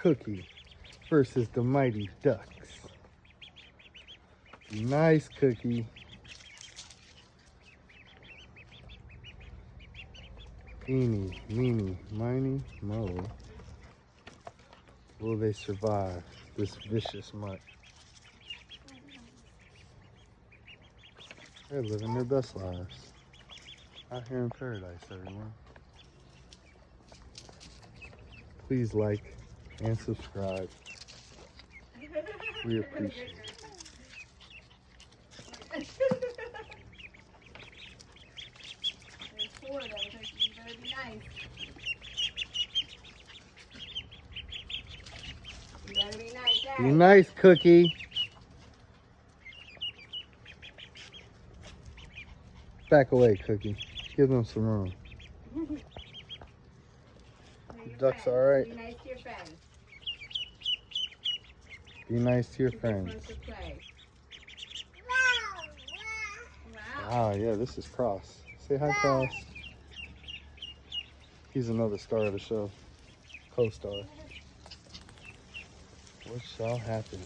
Cookie versus the Mighty Ducks. Nice, Cookie. Eeny, meeny, miny, mo. Will they survive this vicious mutt? They're living their best lives. Out here in paradise, everyone. Please like and subscribe. We appreciate it. There's 4 of them, Cookie. You better be nice. You better be nice, Be Dad. nice, Cookie. Back away, Cookie. Give them some room. Ducks all right. Be nice to your friends. Be nice to your Who just friends. wants to play. Wow. Ah, yeah, this is Cross. Say hi, Cross. He's another star of the show. Co-star. What shall happen?